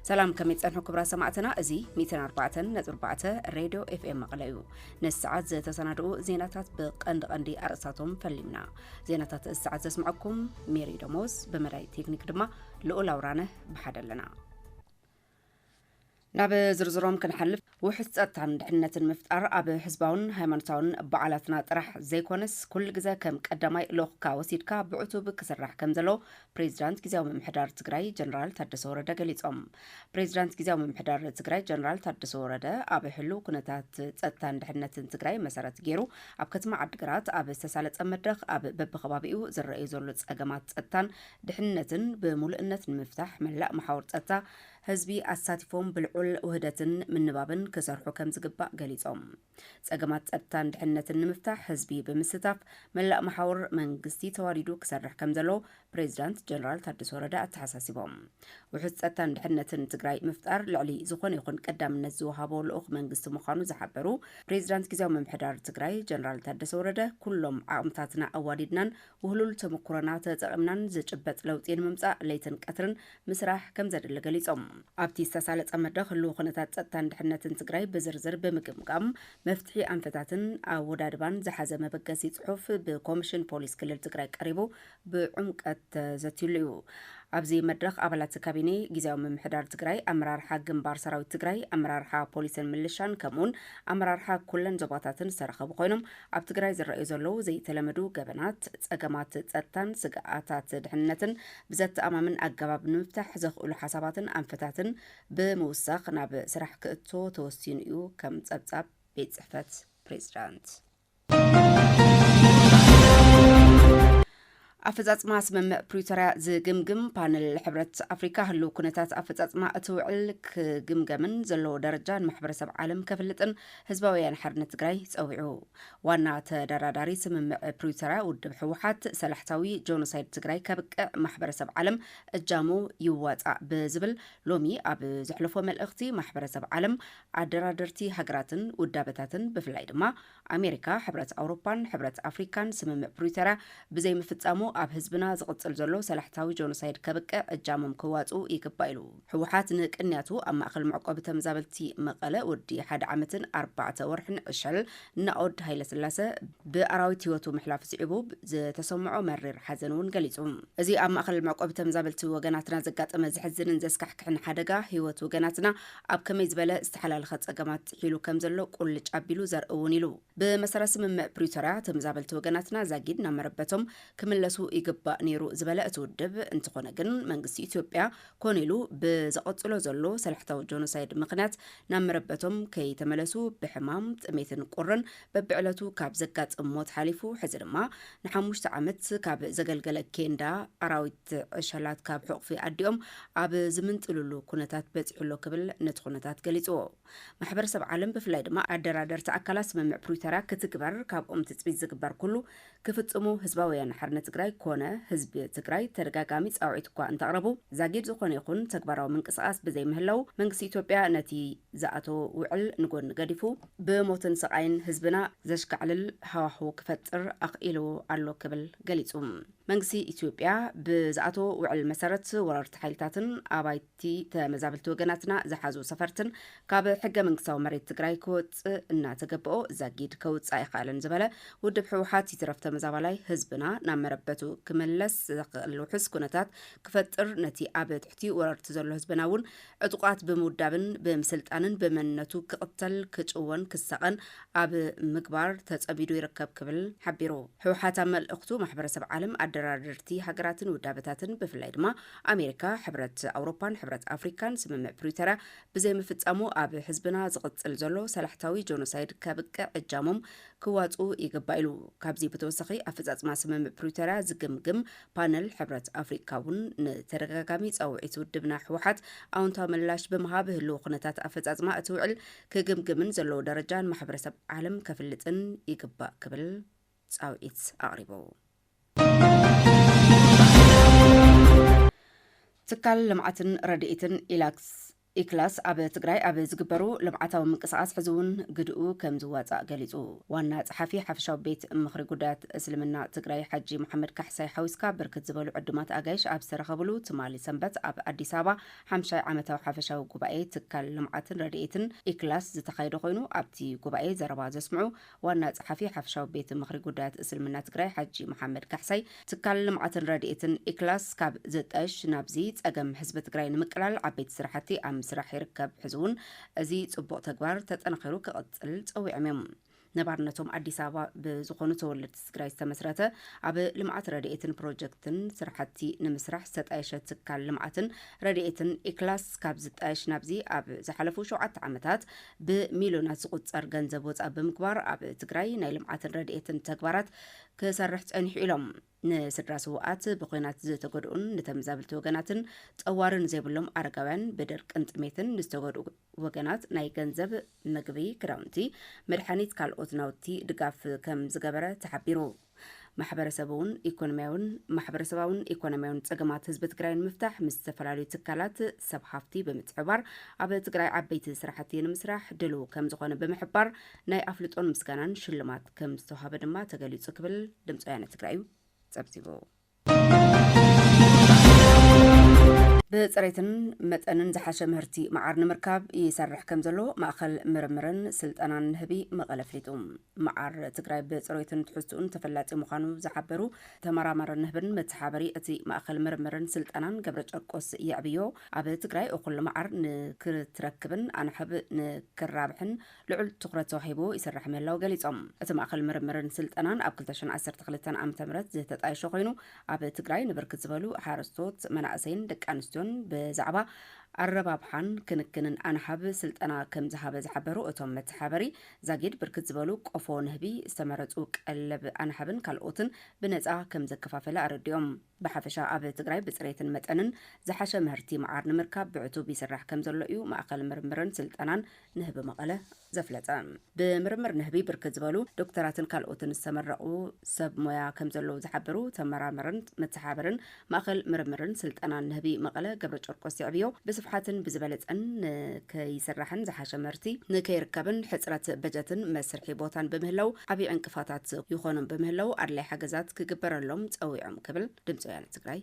سلام كميتصنحو كبرا سماعتنا ازي 104.4 راديو اف ام مقليو نساعات زي تسنادو زيناتات بقندي ارساتهم فلمنا زيناتات الساعات تسمعكم ميري دوموس بمراي تكنيك دما لؤول اورانه بحدلنا ناب زرزروم كنحلف وحس ጸጥታን ድሕነትን ምፍጣር ኣብ ህዝባውን ሃይማኖታውን በዓላትና ጥራሕ ዘይኮነስ ኩሉ ግዜ ከም ቀዳማይ ሎኽካ ወሲድካ ብዕቱብ ክስራሕ ከም ዘሎ ፕሬዝዳንት ጊዜያዊ ምምሕዳር ትግራይ ጀነራል ታደሰ ወረደ ገሊጾም። ፕሬዝዳንት ጊዜያዊ ምምሕዳር ትግራይ ጀነራል ታደሰ ወረደ ኣብ ህልው ኩነታት ጸጥታን ድሕነትን ትግራይ መሰረት ገይሩ ኣብ ከተማ ዓዲግራት ኣብ ዝተሳለጸ መድረኽ ኣብ በብኸባቢኡ ዝረኣዩ ዘሎ ጸገማት ጸጥታን ድሕነትን ብምሉእነት ንምፍታሕ መላእ መሓውር ጸጥታ ህዝቢ ኣሳቲፎም ብልዑል ውህደትን ምንባብን ክሰርሑ ከም ዝግባእ ገሊጾም። ጸገማት ጸጥታን ድሕነትን ንምፍታሕ ህዝቢ ብምስታፍ መላእ መሓውር መንግስቲ ተዋሪዱ ክሰርሕ ከም ዘሎ ፕሬዝዳንት ጀነራል ታደሰ ወረደ ኣተሓሳሲቦም። ውሕድ ጸጥታን ድሕነትን ትግራይ ምፍጣር ልዕሊ ዝኾነ ይኹን ቀዳምነት ዝወሃቦ ልኡኽ መንግስቲ ምዃኑ ዝሓበሩ ፕሬዝዳንት ጊዜያዊ ምምሕዳር ትግራይ ጀነራል ታደሰ ወረደ ኩሎም ዓቕምታትና ኣዋዲድናን ውህሉል ተመኩሮና ተጠቒምናን ዝጭበጥ ለውጢ ንምምጻእ ለይትን ቀትርን ምስራሕ ከም ዘድሊ ገሊጾም። ኣብቲ ዝተሳለጸ መድረኽ ህልው ኩነታት ጸጥታን ድሕነትን ትግራይ ብዝርዝር ብምግምጋም መፍትሒ ኣንፈታትን ኣወዳድባን ዝሓዘ መበገሲ ጽሑፍ ብኮሚሽን ፖሊስ ክልል ትግራይ ቀሪቡ ብዕምቀት ተዘቲሉ እዩ። ኣብዚ መድረኽ ኣባላት ካቢኔ ጊዜያዊ ምምሕዳር ትግራይ ኣመራርሓ ግንባር ሰራዊት ትግራይ ኣመራርሓ ፖሊስን ምልሻን ከምኡውን ኣመራርሓ ኩለን ዞባታትን ዝተረኸቡ ኮይኖም ኣብ ትግራይ ዝረኣዩ ዘለዉ ዘይተለመዱ ገበናት ጸገማት ጸጥታን ስግኣታት ድሕነትን ብዘተኣማምን ኣገባብ ንምፍታሕ ዘኽእሉ ሓሳባትን ኣንፈታትን ብምውሳኽ ናብ ስራሕ ክእቶ ተወሲኑ እዩ ከም ጸብጻብ ቤት ጽሕፈት ፕሬዝዳንት። ኣፈጻጽማ ስምምዕ ፕሪቶርያ ዝግምግም ፓነል ሕብረት ኣፍሪካ ህልው ኩነታት ኣፈጻጽማ እትውዕል ክግምገምን ዘለዎ ደረጃ ንማሕበረሰብ ዓለም ከፍልጥን ህዝባዊ ወያነ ሓርነት ትግራይ ጸዊዑ። ዋና ተደራዳሪ ስምምዕ ፕሪቶርያ ውድብ ሕወሓት ሰላሕታዊ ጆኖሳይድ ትግራይ ከብቅዕ ማሕበረሰብ ዓለም እጃሙ ይዋጻእ ብዝብል ሎሚ ኣብ ዘሕለፎ መልእኽቲ ማሕበረሰብ ዓለም ኣደራደርቲ ሃገራትን ውዳበታትን ብፍላይ ድማ ኣሜሪካ፣ ሕብረት ኣውሮፓን ሕብረት ኣፍሪካን ስምምዕ ፕሪቶርያ ብዘይ ምፍጻሙ ኣብ ህዝብና ዝቕጽል ዘሎ ሰላሕታዊ ጆኖሳይድ ከብቅዕ እጃሞም ክዋጽኡ ይግባእ ኢሉ። ሕወሓት ንቅንያቱ ኣብ ማእኸል መዕቆቢ ተመዛበልቲ መቐለ ወዲ 1 ዓመትን 4 ወርሕን ዕሸል ናኦድ ሃይለስላሴ ብኣራዊት ህይወቱ ምሕላፍ ስዒቡ ዝተሰምዖ መሪር ሓዘን እውን ገሊጹ። እዚ ኣብ ማእኸል መዕቆቢ ተመዛበልቲ ወገናትና ዘጋጠመ ዝሕዝንን ዘስካሕክሕን ሓደጋ ህይወት ወገናትና ኣብ ከመይ ዝበለ ዝተሓላለኸ ጸገማት ጥሒሉ ከም ዘሎ ቁልጭ ኣቢሉ ዘርኢ እውን ኢሉ። ብመሰረት ስምምዕ ፕሪቶርያ ተመዛበልቲ ወገናትና ዛጊድ ናብ መረበቶም ክምለሱ ይግባእ ነይሩ ዝበለ እቲ ውድብ እንትኾነ ግን መንግስቲ ኢትዮጵያ ኮነ ኢሉ ብዘቐጽሎ ዘሎ ሰላሕታዊ ጆኖሳይድ ምኽንያት ናብ መረበቶም ከይተመለሱ ብሕማም ጥሜትን ቁርን በብዕለቱ ካብ ዘጋጥም ሞት ሓሊፉ ሕዚ ድማ ን5 ዓመት ካብ ዘገልገለ ኬንዳ ኣራዊት ዕሸላት ካብ ሕቑፊ ኣዲኦም ኣብ ዝምንጥልሉ ኩነታት በፂሑሎ ክብል ነቲ ኩነታት ገሊፅዎ። ማሕበረሰብ ዓለም ብፍላይ ድማ ኣደራደርቲ ኣካላት ስምምዕ ፕሪቶርያ ክትግበር ካብኦም ትፅቢት ዝግበር ኩሉ ክፍጽሙ ህዝባዊ ወያነ ሓርነት ትግራይ ኮነ ህዝቢ ትግራይ ተደጋጋሚ ጻውዒት እኳ እንተቕረቡ ዛጊድ ዝኾነ ይኹን ተግባራዊ ምንቅስቓስ ብዘይምህላው መንግስቲ ኢትዮጵያ ነቲ ዝኣተወ ውዕል ንጎኒ ገዲፉ ብሞትን ስቃይን ህዝብና ዘሽካዕልል ሃዋህው ክፈጥር ኣኽኢሉ ኣሎ ክብል ገሊጹ። መንግስቲ ኢትዮጵያ ብዝኣተወ ውዕል መሰረት ወረርቲ ሓይልታትን ኣባይቲ ተመዛበልቲ ወገናትና ዝሓዙ ሰፈርትን ካብ ሕገ መንግስታዊ መሬት ትግራይ ክወፅእ እናተገብኦ ዛጊድ ከውፃእ ይኽኣልን ዝበለ ውድብ ሕወሓት ይትረፍ ተመዛባላይ ህዝብና ናብ መረበቱ ክመለስ ዘኽእል ውሕስ ኩነታት ክፈጥር ነቲ ኣብ ትሕቲ ወረርቲ ዘሎ ህዝብና እውን ዕጡቃት ብምውዳብን ብምስልጣንን ብመንነቱ ክቕተል ክጭወን ክሳቐን ኣብ ምግባር ተጸቢዱ ይርከብ ክብል ሓቢሩ። ሕወሓት ኣብ መልእኽቱ ማሕበረሰብ ዓለም ኣደራደርቲ ሃገራትን ውዳበታትን ብፍላይ ድማ ኣሜሪካ፣ ሕብረት ኣውሮፓን ሕብረት ኣፍሪካን ስምምዕ ፕሪቶርያ ብዘይ ምፍጻሙ ኣብ ህዝብና ዝቕጽል ዘሎ ሰላሕታዊ ጆኖሳይድ ከብቅዕ እጃሞም ክዋጽኡ ይግባእ ኢሉ። ካብዚ ብተወሳኺ ኣፈጻጽማ ስምምዕ ፕሪቶርያ ዝግምግም ፓነል ሕብረት ኣፍሪካ እውን ንተደጋጋሚ ጻውዒት ውድብና ሕወሓት ኣዎንታዊ ምላሽ ብምሃብ ህልው ኩነታት ኣፈጻጽማ እቲ ውዕል ክግምግምን ዘለዎ ደረጃን ማሕበረሰብ ዓለም ከፍልጥን ይግባእ ክብል ጻውዒት ኣቕሪቡ። ትካል ልምዓትን ረድኤትን ኢላክስ ኢክላስ ኣብ ትግራይ ኣብ ዝግበሩ ልምዓታዊ ምንቅስቃስ ሕዝውን ግድኡ ከም ዝዋፃእ ገሊጹ ዋና ጸሓፊ ሓፈሻዊ ቤት ምኽሪ ጉዳያት እስልምና ትግራይ ሓጂ መሐመድ ካሕሳይ ሓዊስካ ብርክት ዝበሉ ዕዱማት ኣጋይሽ ኣብ ዝተረኸብሉ ትማሊ ሰንበት ኣብ ኣዲስ ኣበባ 50 ዓመታዊ ሓፈሻዊ ጉባኤ ትካል ልምዓትን ረድኤትን ኢክላስ ዝተኻየደ ኮይኑ ኣብቲ ጉባኤ ዘረባ ዘስምዑ ዋና ጸሓፊ ሓፈሻዊ ቤት ምኽሪ ጉዳያት እስልምና ትግራይ ሓጂ መሐመድ ካሕሳይ ትካል ልምዓትን ረድኤትን ኢክላስ ካብ ዝጠሽ ናብዚ ጸገም ህዝቢ ትግራይ ንምቅላል ዓበይቲ ስራሕቲ ስራሕ ይርከብ ሕዝውን እዚ ጽቡቕ ተግባር ተጠናኺሩ ክቕጽል ጸዊዖም እዮም ነባርነቶም ኣዲስ ኣበባ ብዝኾኑ ተወለድቲ ትግራይ ዝተመስረተ ኣብ ልምዓት ረድኤትን ፕሮጀክትን ስራሕቲ ንምስራሕ ዝተጣየሸ ትካል ልምዓትን ረድኤትን ኢክላስ ካብ ዝጣየሽ ናብዚ ኣብ ዝሓለፉ 7 ዓመታት ብሚልዮናት ዝቁጸር ገንዘብ ወጻእ ብምግባር ኣብ ትግራይ ናይ ልምዓትን ረድኤትን ተግባራት ክሰርሕ ጸኒሑ ኢሎም ንስድራ ስውኣት ብኹናት ዝተጎድኡን ንተመዛበልቲ ወገናትን ጠዋርን ዘይብሎም ኣረጋውያን ብድርቅን ጥሜትን ዝተጎድኡ ወገናት ናይ ገንዘብ ምግቢ ክዳውንቲ መድሓኒት ካልኦት ናውቲ ድጋፍ ከም ዝገበረ ተሓቢሩ ማሕበረሰባውን ኢኮኖሚያውን ጸገማት ህዝቢ ትግራይ ንምፍታሕ ምስ ዝተፈላለዩ ትካላት ሰብ ሃፍቲ ብምትሕባር ኣብ ትግራይ ዓበይቲ ስራሕቲ ንምስራሕ ድልው ከም ዝኾነ ብምሕባር ናይ ኣፍልጦን ምስጋናን ሽልማት ከም ዝተዋሃበ ድማ ተገሊጹ ክብል ድምፂ ወያነ ትግራይ ጸብጺቡ ብጽሬትን መጠንን ዝሓሸ ምህርቲ መዓር ንምርካብ ይሰርሕ ከም ዘሎ ማእኸል ምርምርን ስልጠናን ህቢ መቐለ ኣፍሊጡ መዓር ትግራይ ብጽሬትን ትሕዝቶን ተፈላጢ ምዃኑ ዝሓበሩ ተመራማርን ንህብን መተሓበሪ እቲ ማእኸል ምርምርን ስልጠናን ገብረ ጨርቆስ የዕብዮ ኣብ ትግራይ እኹል መዓር ንክትረክብን ኣንሕብ ንክራብሕን ልዑል ትኹረት ተዋሂቡ ይስራሕ ምህላው ገሊጾም እቲ ማእኸል ምርምርን ስልጠናን ኣብ 2012 ዓ.ም ዝተጣየሸ ኮይኑ ኣብ ትግራይ ንብርክት ዝበሉ ሓረስቶት መናእሰይን ደቂ ኣንስትዮን ብዛዕባ ኣረባብሓን ክንክንን ኣንሓብ ስልጠና ከም ዝሃበ ዝሓበሩ እቶም መተሓበሪ ዛጊድ ብርክት ዝበሉ ቆፎ ንህቢ ዝተመረጹ ቀለብ ኣንሓብን ካልኦትን ብነፃ ከም ዘከፋፈለ ኣረዲኦም ብሓፈሻ ኣብ ትግራይ ብጽሬትን መጠንን ዝሓሸ ምህርቲ መዓር ንምርካብ ብዕቱብ ይስራሕ ከም ዘሎ እዩ ማእኸል ምርምርን ስልጠናን ንህቢ መቐለ ዘፍለጠ ብምርምር ንህቢ ብርክት ዝበሉ ዶክተራትን ካልኦትን ዝተመረቑ ሰብ ሞያ ከም ዘለዉ ዝሓበሩ ተመራመርን መተሓበርን ማእኸል ምርምርን ስልጠናን ንህቢ መቐለ ገብረ ጨርቆስ ይዕብዮ ብስፍሓትን ብዝበለጸን ከይስራሕን ዝሓሸ ምህርቲ ንከይርከብን ሕፅረት በጀትን መስርሒ ቦታን ብምህላው ዓብዪ ዕንቅፋታት ይኾኑን ብምህላው ኣድላይ ሓገዛት ክግበረሎም ጸዊዖም ክብል ድምፂ ወያነ ትግራይ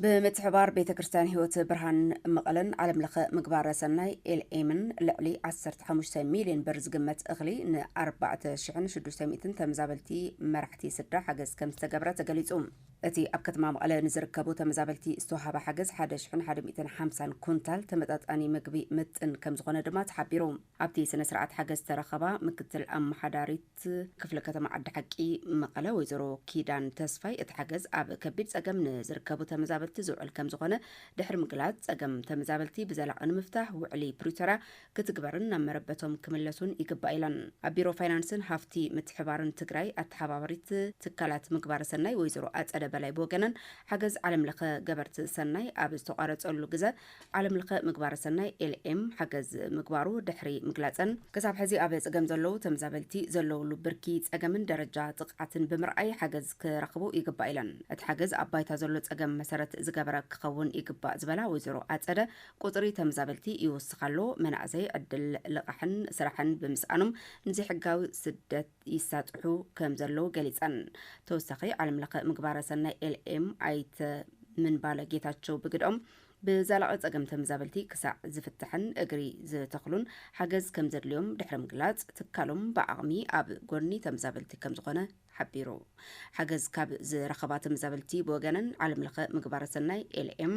ብምትሕባር ቤተ ክርስቲያን ህይወት ብርሃን መቐለን ዓለም ለኸ ምግባረ ሰናይ ኤልኤምን ልዕሊ 15 ሚልዮን ብር ዝግመት እኽሊ ን4,600 ተመዛበልቲ መራሕቲ ስድራ ሓገዝ ከም ዝተገብረ ተገሊጹ እቲ ኣብ ከተማ መቐለ ንዝርከቡ ተመዛበልቲ ዝተዋሃበ ሓገዝ 1,150 ኩንታል ተመጣጣኒ ምግቢ ምጥን ከም ዝኾነ ድማ ተሓቢሩ ኣብቲ ስነ ስርዓት ሓገዝ ተረኸባ ምክትል ኣመሓዳሪት ክፍለ ከተማ ዓዲ ሓቂ መቐለ ወይዘሮ ኪዳን ተስፋይ እቲ ሓገዝ ኣብ ከቢድ ጸገም ንዝርከቡ ተመዛበልቲ ዝውዕል ከም ዝኾነ ድሕሪ ምግላጽ ጸገም ተመዛበልቲ ብዘላቒ ንምፍታሕ ውዕሊ ፕሪቶርያ ክትግበርን ናብ መረበቶም ክምለሱን ይግባእ ኢለን ኣብ ቢሮ ፋይናንስን ሃፍቲ ምትሕባርን ትግራይ ኣተሓባበሪት ትካላት ምግባረ ሰናይ ወይዘሮ ኣጸደ በላይ ብወገነን ሓገዝ ዓለም ለኸ ገበርቲ ሰናይ ኣብ ዝተቋረጸሉ ግዜ ዓለም ለኸ ምግባረ ሰናይ ኤልኤም ሓገዝ ምግባሩ ድሕሪ ምግላጸን ክሳብ ሕዚ ኣብ ጸገም ዘለዉ ተመዛበልቲ ዘለውሉ ብርኪ ጸገምን ደረጃ ጥቕዓትን ብምርኣይ ሓገዝ ክረኽቡ ይግባእ ኢለን እቲ ሓገዝ ኣብ ባይታ ዘሎ ጸገም መሰረት ዝገበረ ክኸውን ይግባእ ዝበላ ወይዘሮ ኣጸደ ቁፅሪ ተመዛበልቲ ይወስኻሎ መናእሰይ ዕድል ልቓሕን ስራሕን ብምስኣኖም ንዘይሕጋዊ ስደት ይሳጥሑ ከም ዘለዉ ገሊፀን ተወሳኺ ዓለም ለኸ ምግባረ ሰናይ ኤልኤም ኣይተ ምንባለ ጌታቸው ብግድኦም ብዘላቒ ጸገም ተመዛበልቲ ክሳዕ ዝፍትሕን እግሪ ዝተኽሉን ሓገዝ ከም ዘድልዮም ድሕሪ ምግላጽ ትካሎም ብዓቕሚ ኣብ ጎኒ ተመዛበልቲ ከም ዝኾነ ሓቢሩ ሓገዝ ካብ ዝረኸባ ተመዛበልቲ ብወገነን ዓለም ለኸ ምግባረ ሰናይ ኤልኤም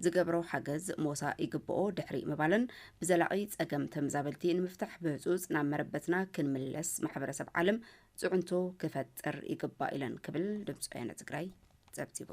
ዝገብሮ ሓገዝ ምወሳእ ይግብኦ ድሕሪ ምባለን ብዘላቒ ጸገም ተመዛበልቲ ንምፍታሕ ብህፁፅ ናብ መረበትና ክንምለስ ማሕበረሰብ ዓለም ጽዕንቶ ክፈጥር ይግባእ ኢለን ክብል ድምፂ ወያነ ትግራይ ጸብጺቡ